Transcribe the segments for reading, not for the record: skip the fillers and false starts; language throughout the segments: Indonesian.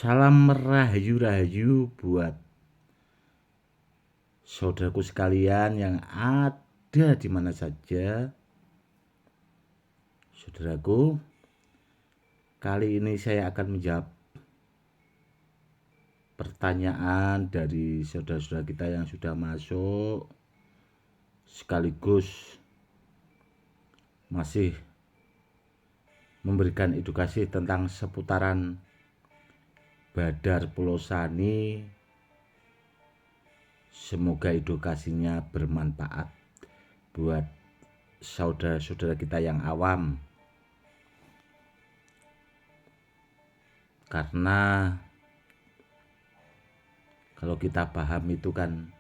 Salam merahayu-rahayu buat saudaraku sekalian yang ada di mana saja. Saudaraku, kali ini saya akan menjawab pertanyaan dari saudara-saudara kita yang sudah masuk, sekaligus masih memberikan edukasi tentang seputaran Badar Pulau Sani. Semoga edukasinya bermanfaat buat saudara-saudara kita yang awam. Karena kalau kita paham itu kan,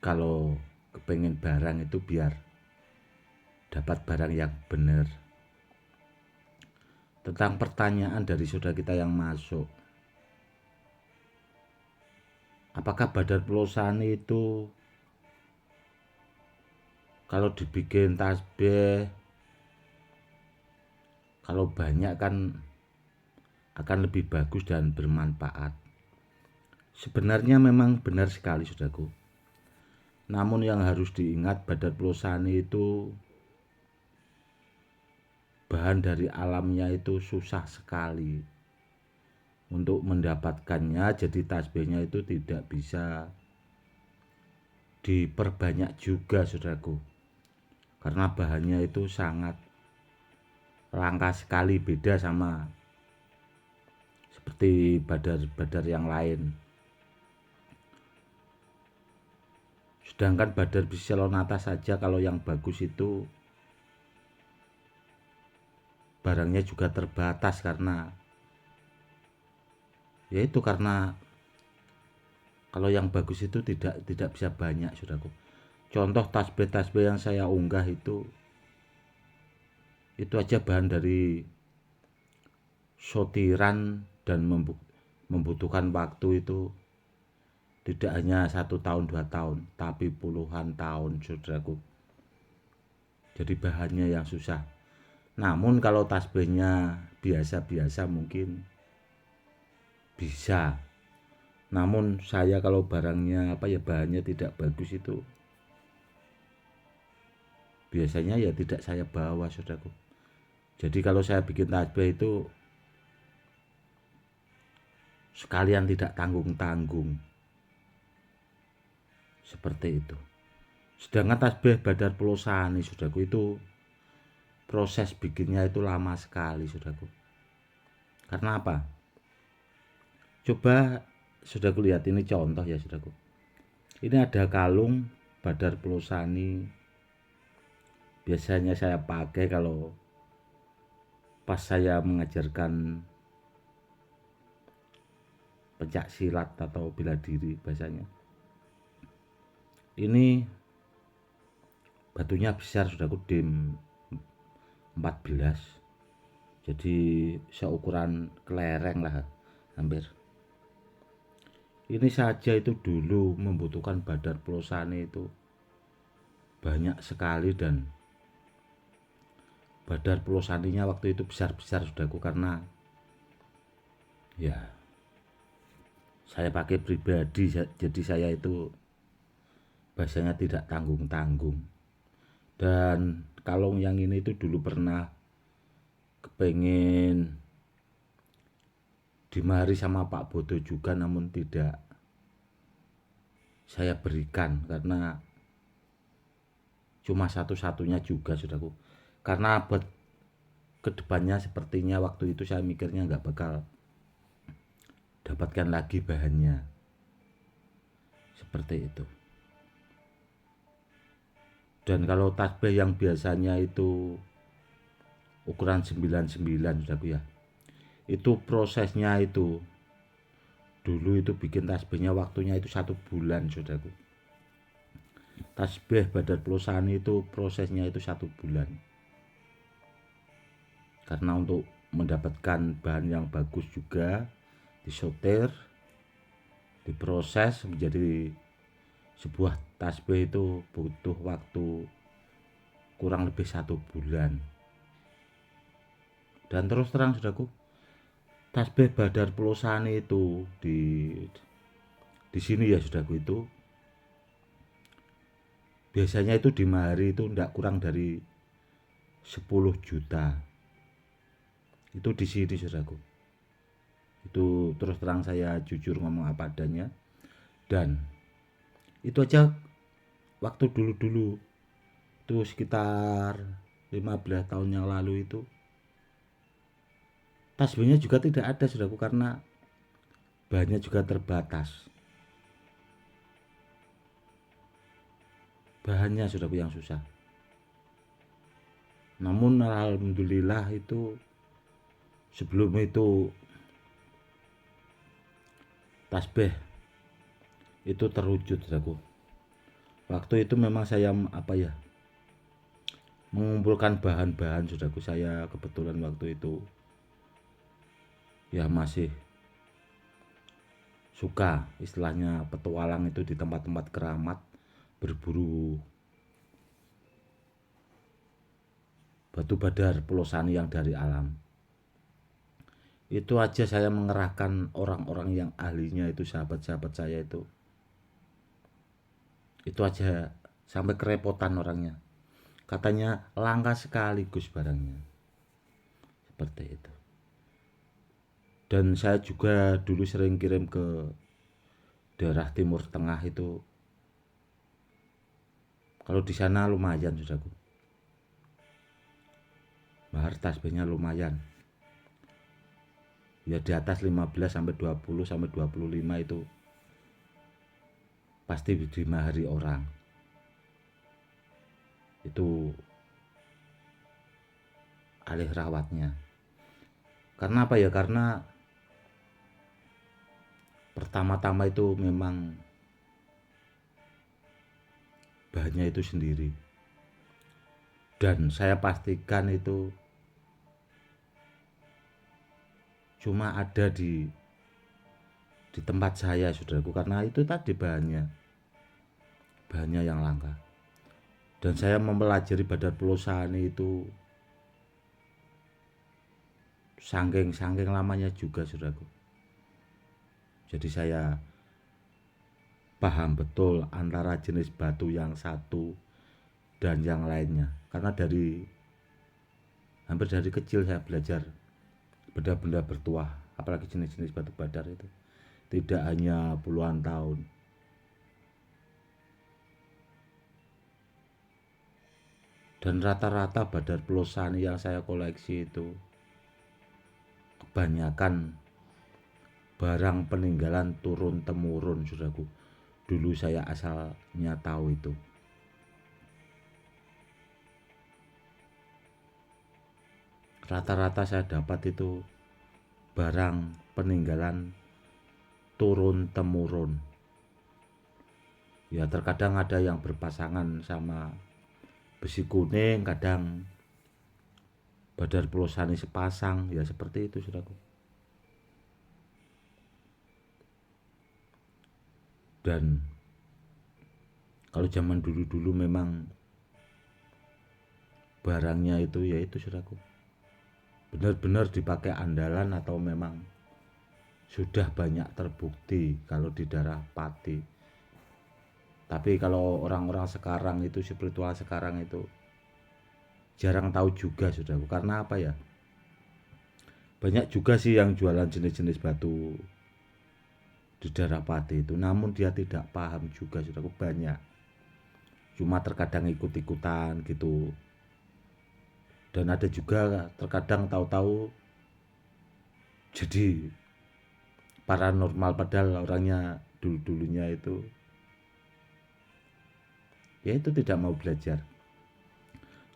kalau kepengen barang itu biar dapat barang yang benar. Tentang pertanyaan dari saudara kita yang masuk, apakah Badar Pulau Sani itu kalau dibikin tasbih, kalau banyak kan akan lebih bagus dan bermanfaat? Sebenarnya memang benar sekali, saudaraku. Namun yang harus diingat, Badar Pulau Sani itu bahan dari alamnya itu susah sekali untuk mendapatkannya. Jadi tasbihnya itu tidak bisa diperbanyak juga, saudaraku, karena bahannya itu sangat langka sekali, beda sama seperti badar-badar yang lain. Sedangkan badar biselonata saja kalau yang bagus itu barangnya juga terbatas, karena kalau yang bagus itu tidak bisa banyak, saudaraku. Contoh tasbih-tasbih yang saya unggah itu aja bahan dari sortiran dan membutuhkan waktu itu tidak hanya 1 tahun 2 tahun, tapi puluhan tahun, saudaraku. Jadi bahannya yang susah. Namun kalau tasbihnya biasa-biasa mungkin bisa. Namun saya kalau barangnya bahannya tidak bagus itu biasanya ya tidak saya bawa, saudaraku. Jadi kalau saya bikin tasbih itu sekalian tidak tanggung-tanggung, seperti itu. Sedangkan tasbih Badar Pulau Sani, saudaraku, itu proses bikinnya itu lama sekali, saudaraku. Karena apa? Coba saudaraku lihat, ini contoh ya, saudaraku. Ini ada kalung Badar Pulau Sani. Biasanya saya pakai kalau pas saya mengajarkan pencak silat atau bela diri bahasanya. Ini batunya besar, saudaraku, dim 14. Jadi seukuran kelereng lah hampir. Ini saja itu dulu membutuhkan Badar Pulau Sani itu banyak sekali, dan Badar Pulau Saninya waktu itu besar-besar, saudaraku, karena ya saya pakai pribadi, jadi saya itu bahasanya tidak tanggung-tanggung. Dan kalung yang ini itu dulu pernah kepengen dimari sama Pak Bodo juga, namun tidak saya berikan karena cuma satu-satunya juga, saudaraku. Karena buat kedepannya sepertinya waktu itu saya mikirnya nggak bakal dapatkan lagi bahannya, seperti itu. Dan kalau tasbih yang biasanya itu ukuran 99, saudaraku ya, itu prosesnya itu dulu itu bikin tasbihnya waktunya itu 1 bulan, saudaraku. Tasbih Badar Pulau Sani itu prosesnya itu 1 bulan, karena untuk mendapatkan bahan yang bagus juga disortir, diproses menjadi sebuah tasbih itu butuh waktu kurang lebih 1 bulan. Dan terus terang, saudaraku, Tasbih Badar Pelosane itu di sini ya saudaraku, itu biasanya itu di mahari itu tidak kurang dari 10 juta. Itu di sini saudaraku. Itu terus terang saya jujur ngomong apa adanya. Dan itu aja waktu dulu-dulu, itu sekitar 15 tahun yang lalu itu, tasbihnya juga tidak ada saudaraku, karena bahannya juga terbatas. Bahannya saudaraku yang susah. Namun alhamdulillah itu sebelum itu tasbih itu terwujud saudaraku. Waktu itu memang saya mengumpulkan bahan-bahan saudaraku. Saya kebetulan waktu itu ya masih suka istilahnya petualang itu di tempat-tempat keramat, berburu batu badar Pelosane yang dari alam. Itu aja saya mengerahkan orang-orang yang ahlinya, itu sahabat-sahabat saya itu aja sampai kerepotan orangnya. Katanya langka sekaligus barangnya. Seperti itu. Dan saya juga dulu sering kirim ke daerah Timur Tengah itu. Kalau di sana lumayan saudaraku. Mahar tasbihnya lumayan. Ya di atas 15 sampai 20 sampai 25 itu pasti dimahari orang. Itu alih rawatnya. Karena apa ya? Karena pertama-tama itu memang bahannya itu sendiri. Dan saya pastikan itu cuma ada di tempat saya saudaraku, karena itu tadi bahannya yang langka. Dan saya mempelajari Badar Pelosane itu saking lamanya juga saudaraku. Jadi saya paham betul antara jenis batu yang satu dan yang lainnya, karena hampir dari kecil saya belajar benda-benda bertuah, apalagi jenis-jenis batu badar itu tidak hanya puluhan tahun. Dan rata-rata Badar Pelosane yang saya koleksi itu kebanyakan barang peninggalan turun temurun saudaraku. Dulu saya asalnya tahu itu. Rata-rata saya dapat itu barang peninggalan turun temurun. Ya terkadang ada yang berpasangan sama besi kuning, kadang Badar Pelosane sepasang, ya seperti itu saudaraku. Dan kalau zaman dulu-dulu memang barangnya itu ya itu saudaraku, benar-benar dipakai andalan atau memang sudah banyak terbukti kalau di daerah Pati. Tapi kalau orang-orang sekarang itu, spiritual sekarang itu jarang tahu juga saudaraku. Karena apa ya, banyak juga sih yang jualan jenis-jenis batu di daerah Pati itu, namun dia tidak paham juga saudaraku, banyak. Cuma terkadang ikut-ikutan gitu. Dan ada juga terkadang tahu-tahu jadi paranormal, padahal orangnya dulu-dulunya itu ya itu tidak mau belajar,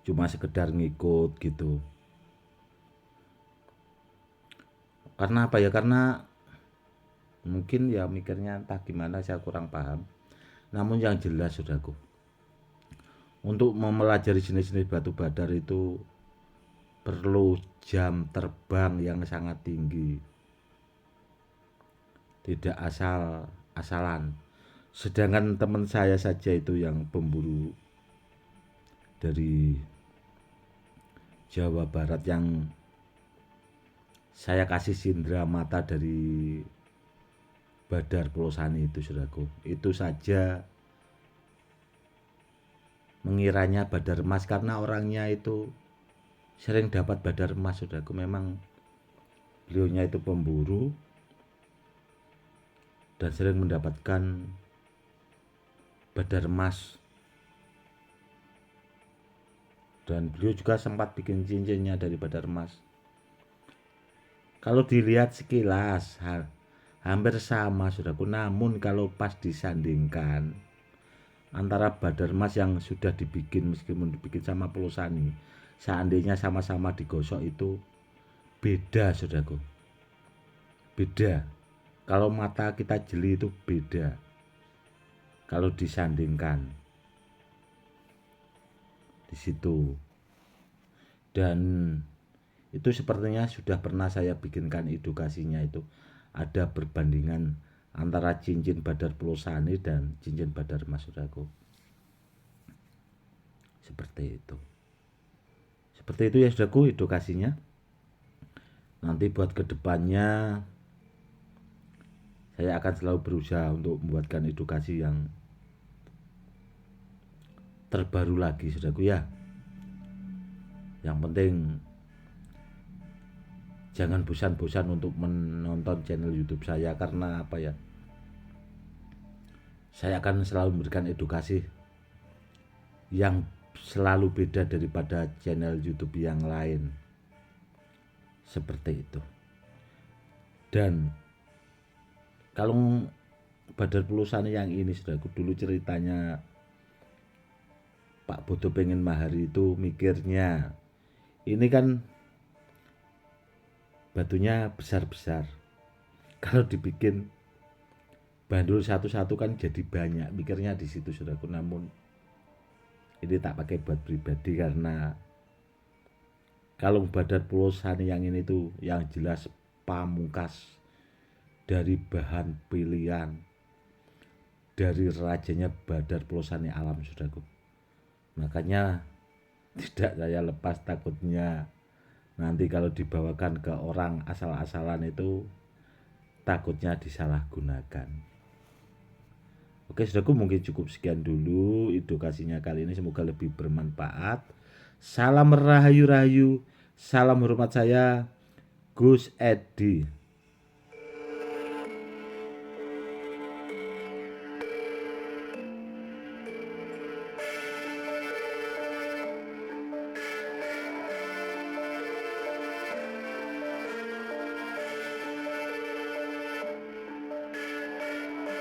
cuma sekedar ngikut gitu. Karena apa ya, karena mungkin ya mikirnya entah gimana, saya kurang paham. Namun yang jelas saudaraku, untuk mempelajari jenis-jenis batu badar itu perlu jam terbang yang sangat tinggi, tidak asal-asalan. Sedangkan teman saya saja itu yang pemburu dari Jawa Barat yang saya kasih sindra mata dari Badar Pelosani itu, saudaraku. Itu saja mengiranya Badar Emas karena orangnya itu sering dapat Badar Emas, saudaraku. Memang beliaunya itu pemburu dan sering mendapatkan Badar Emas. Dan beliau juga sempat bikin cincinnya dari Badar Emas. Kalau dilihat sekilas hampir sama, saudaraku. Namun kalau pas disandingkan antara Badar Emas yang sudah dibikin, meskipun dibikin sama Pelosani, seandainya sama-sama digosok itu beda, saudaraku. Beda. Kalau mata kita jeli itu beda. Kalau disandingkan di situ. Dan itu sepertinya sudah pernah saya bikinkan edukasinya itu. Ada perbandingan antara cincin Badar Pelosani dan cincin Badar Emas, saudaraku. Seperti itu. Seperti itu ya, saudaraku, edukasinya. Nanti buat kedepannya saya akan selalu berusaha untuk membuatkan edukasi yang terbaru lagi, saudaraku ya. Yang penting jangan bosan-bosan untuk menonton channel YouTube saya, karena apa ya? Saya akan selalu memberikan edukasi yang selalu beda daripada channel YouTube yang lain. Seperti itu. Dan kalau Badar Pelosani yang ini, saudaraku, dulu ceritanya Pak Bodo pengen mahari itu mikirnya, ini kan batunya besar-besar. Kalau dibikin bandul satu-satu kan jadi banyak, mikirnya di situ, saudaraku. Namun ini tak pakai buat pribadi karena kalau Badar Pelosani yang ini tuh yang jelas pamungkas dari bahan pilihan dari rajanya Badar Pelosani alam, saudaraku. Makanya tidak saya lepas, takutnya nanti kalau dibawakan ke orang asal-asalan itu takutnya disalahgunakan. Oke, saudaraku, mungkin cukup sekian dulu edukasinya kali ini, semoga lebih bermanfaat. Salam rahayu-rahayu, salam hormat, saya Gus Edi.